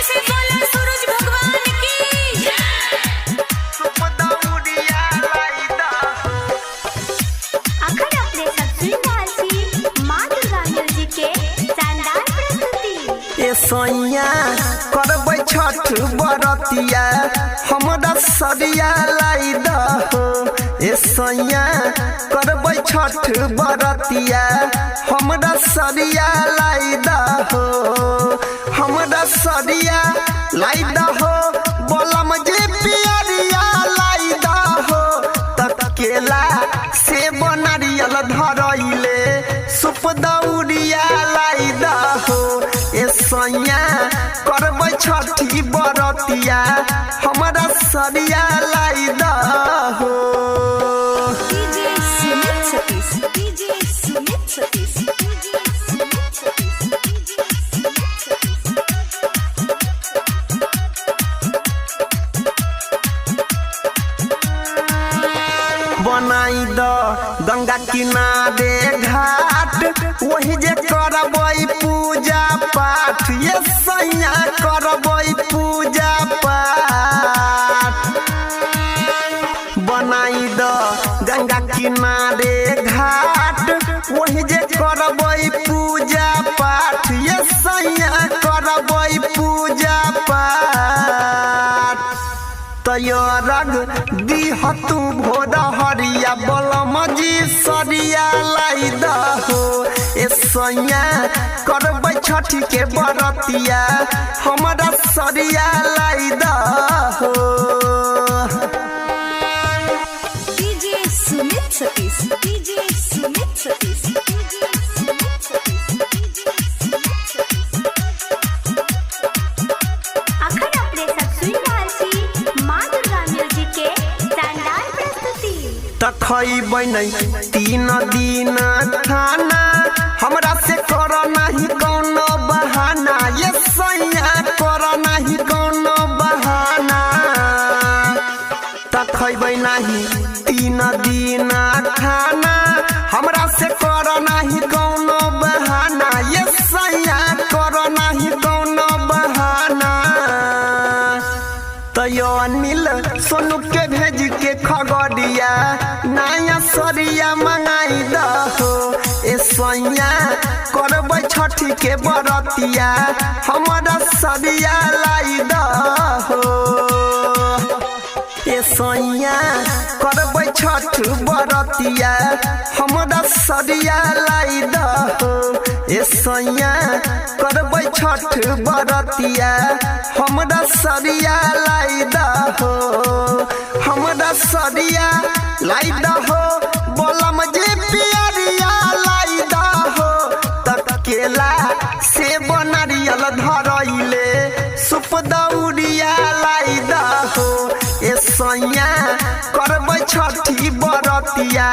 से बोलो सूरज भगवान की अखन अपने सब सुन रहल छी माँ दुर्गा म्यूजिक के शानदार प्रस्तुति। ए सैया करबै छठ बरतिया हमरा सरिया लाई दहो। ए सैया करबै छठ बरतिया हमरा सरिया लाई दहो। हमरा सरिया लाई दहो बोलम जे पियरिया लाई दहो। तकेला से बनरियल धरैले सुप दौड़िया लाई दहो। ए सैया करबै छठी बरतिया हमरा सरिया लाई दहो। DJ Sumit Satish DJ Sumit Satish DJ Sumit Satish बनाई द गंगा किनारे घाट वही जे करबै पूजा पाठ। ये सैया करबै पूजा पाठ। बनाई द गंगा किनारे घाट वही जे करबै पूजा पाठ। ये सैया करबै पूजा पाठ। तैयारग दीह तू भोर हरिया बलम जी सरिया लाई दहो। ए सैया करबै छठी के बरतिया हमरा सरिया लाई दहो। DJ Sumit Satish DJ Sumit Satish DJ Sumit Satish अखन अपने सब सुन रहल छी माँ दुर्गा म्यूजिक के शानदार प्रस्तुति। तखैबै नहीं 3 दिन खाना हमरा से कर नहीं कोनो बहाना। ये सैया कर नहीं कोनो बहाना। तखैबै नहीं 3 दिन खाना हमरा से कर नहीं कोनो बहाना। ये सैया कर नहीं कोनो बहाना। तयो अनिल सोनू के भेज के खगड़िया नया सरिया मंगाई दहो। ए सैया करबै छठी के बरतिया हमरा सरिया लाई दहो। ए सैया करबै छठ बरतिया हमरा सरिया लाई दहो। ए सैया करबै छठ बरतिया हमरा सरिया लाई दहो। हमरा सरिया लाई दहो बोलम जे पियरिया लाई दहो। तकेला से बनरियल धरैले सुप दौड़िया लाई दहो। ए सैया करबै छठी बरतिया